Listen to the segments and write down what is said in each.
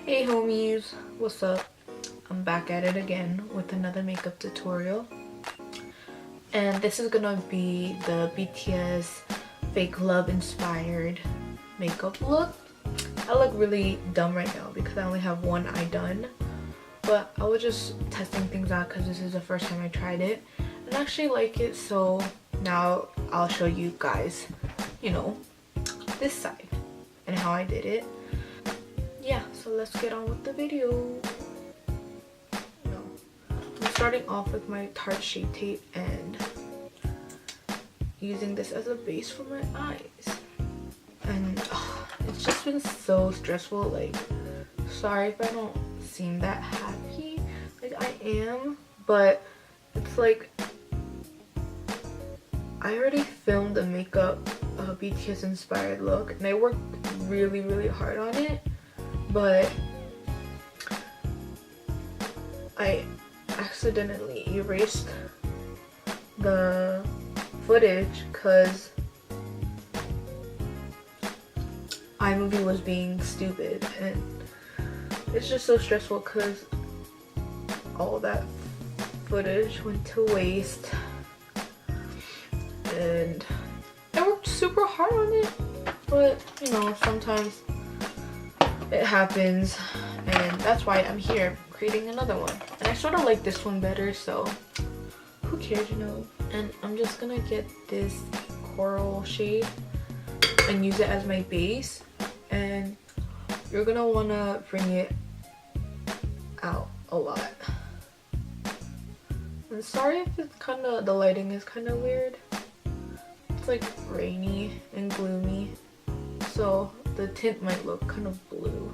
Hey homies, what's up? I'm back at it again with another makeup tutorial. And this is gonna be the BTS Fake Love inspired makeup look. I look really dumb right now because I only have one eye done. But I was just testing things out because this is the first time I tried it. And I actually like it, so now I'll show you guys, you know, this side and how I did it. Yeah, so let's get on with the video. I'm starting off with my Tarte Shape Tape and using this as a base for my eyes. And it's just been so stressful. Like, sorry if I don't seem that happy. Like, I am, but it's like I already filmed a makeup BTS inspired look and I worked really hard on it. But I accidentally erased the footage because iMovie was being stupid, and it's just so stressful because all that footage went to waste and I worked super hard on it, but you know, sometimes it happens, and that's why I'm here creating another one. And I sort of like this one better, so who cares, you know. And I'm just gonna get this coral shade and use it as my base, and you're gonna want to bring it out a lot. And sorry if it's kind of, the lighting is kind of weird. It's like rainy and gloomy, so the tint might look kind of blue.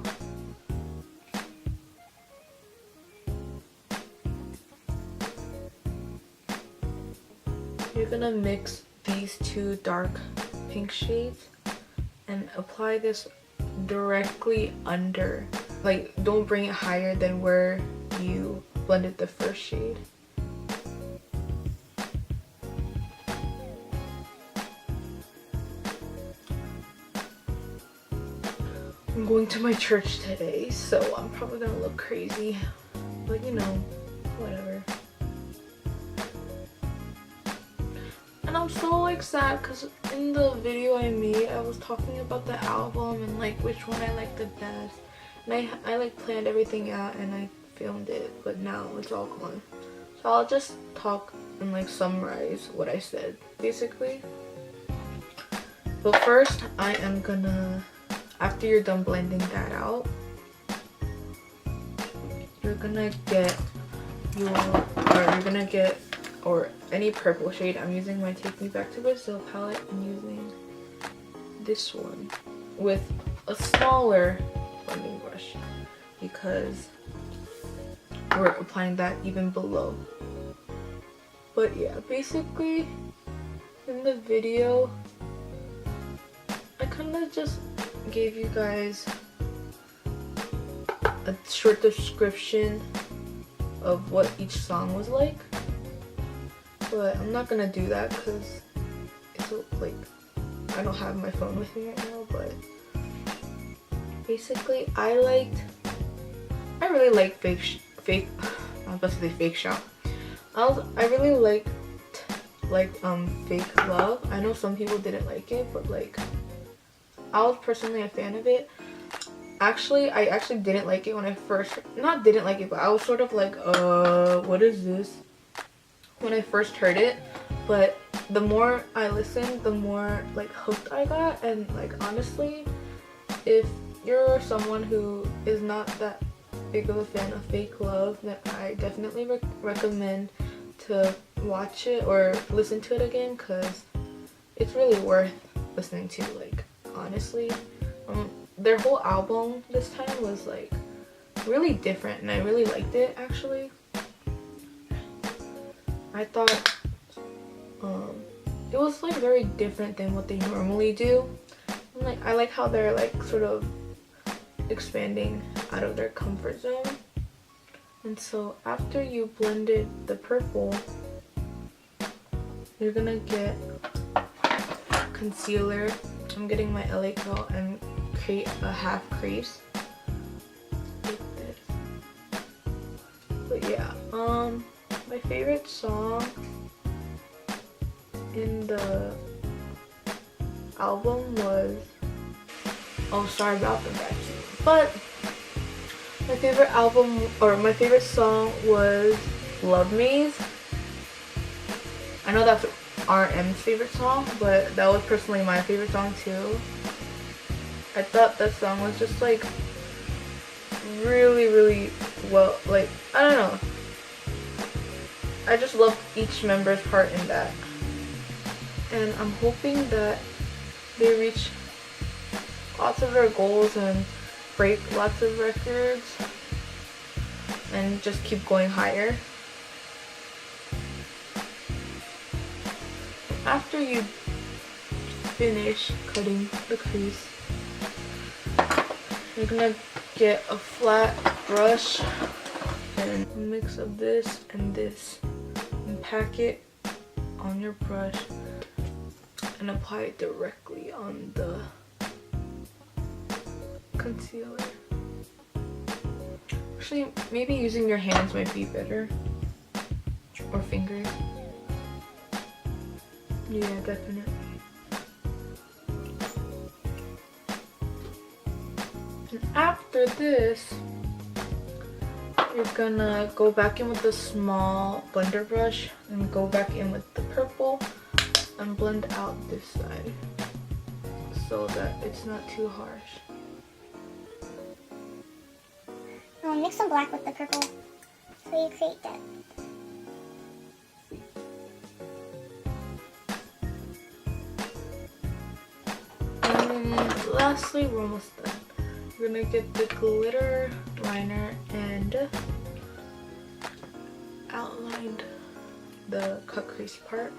You're gonna mix these two dark pink shades and apply this directly under. Like, don't bring it higher than where you blended the first shade. I'm going to my church today, so I'm probably gonna look crazy, but you know, whatever. And I'm so like sad because in the video I made, I was talking about the album and like which one I like the best, and I like planned everything out and I filmed it, but now it's all gone. So I'll just talk and like summarize what I said basically. But first I am gonna, after you're done blending that out, you're gonna get any purple shade. I'm using my Take Me Back to Brazil palette. I'm using this one with a smaller blending brush because we're applying that even below. But yeah, basically in the video I kind of just gave you guys a short description of what each song was like, but I'm not gonna do that because it's like I don't have my phone with me right now. But basically I really like fake I was about to say Fake Shop. I really liked Fake Love. I know some people didn't like it, but like I was personally a fan of it. Actually, I actually didn't like it when I first, not didn't like it, but I was sort of like, what is this? When I first heard it. But the more I listened, the more like hooked I got. And like honestly, if you're someone who is not that big of a fan of Fake Love, then I definitely recommend to watch it or listen to it again, because it's really worth listening to. Like, honestly, their whole album this time was like really different and I really liked it. Actually, I thought it was like very different than what they normally do. And, like, I like how they're like sort of expanding out of their comfort zone. And so after you blended the purple, you're gonna get concealer. I'm getting my LA Curl and create a half crease. But yeah, my favorite song in the album was, oh sorry about the vacuum, but my favorite album, or my favorite song was Love Me's. I know that's RM's favorite song, but that was personally my favorite song too. I thought that song was just like really well, like, I don't know, I just love each member's part in that, and I'm hoping that they reach lots of their goals and break lots of records and just keep going higher. After you finish cutting the crease, you're gonna get a flat brush and a mix of this and pack it on your brush and apply it directly on the concealer. Actually, maybe using your hands might be better, or fingers. Yeah, definitely. And after this, you're gonna go back in with the small blender brush and go back in with the purple and blend out this side so that it's not too harsh. Mix some black with the purple so you create depth. And lastly, we're almost done. We're gonna get the glitter liner and outline the cut crease part.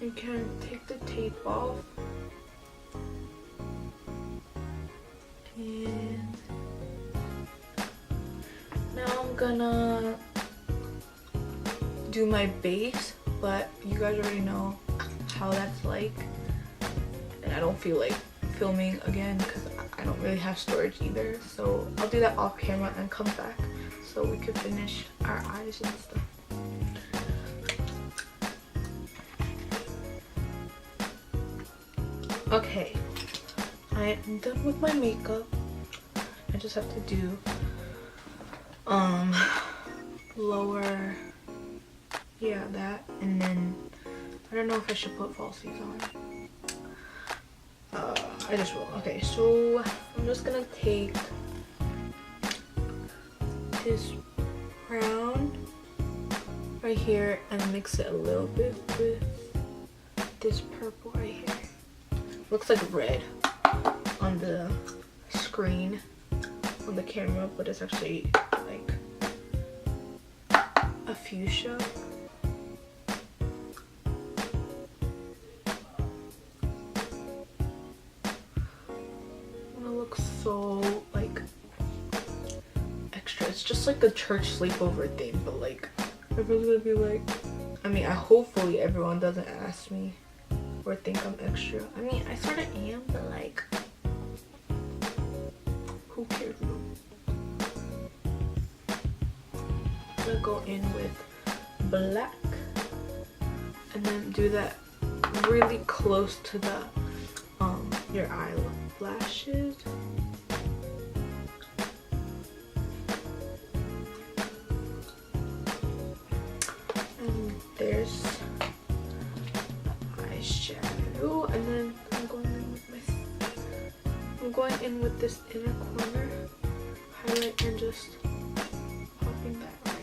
You can take the tape off and now I'm gonna do my base, but you guys already know how that's like, and I don't feel like filming again because I don't really have storage either, so I'll do that off camera and come back so we can finish our eyes and stuff. Okay, I am done with my makeup. I just have to do lower, yeah, that, and then I don't know if I should put falsies on. I just will. Okay, so I'm just gonna take this brown right here and mix it a little bit with this purple right here. Looks like red on the screen, on the camera, but it's actually like a fuchsia. It looks so like extra. It's just like the church sleepover thing, but like everyone's gonna be like, I mean, hopefully everyone doesn't ask me or think I'm extra. I mean, I sort of am, but like, who cares? I'm gonna go in with black and then do that really close to the your eyelashes. And there's eyeshadow, and then I'm going in with this inner corner highlight and just popping that right.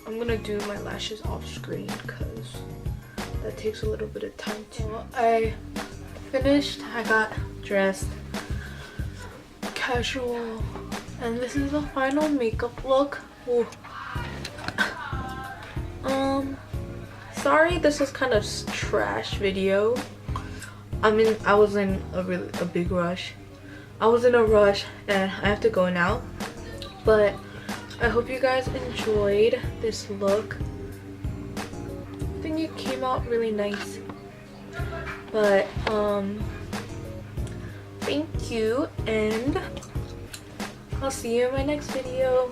I'm gonna do my lashes off screen because that takes a little bit of time too. So I finished, I got dressed, casual, and this is the final makeup look. Ooh. Sorry this is kind of trash video. I mean, I was in a big rush. I was in a rush and I have to go now, but I hope you guys enjoyed this look. I think it came out really nice. But thank you, and I'll see you in my next video.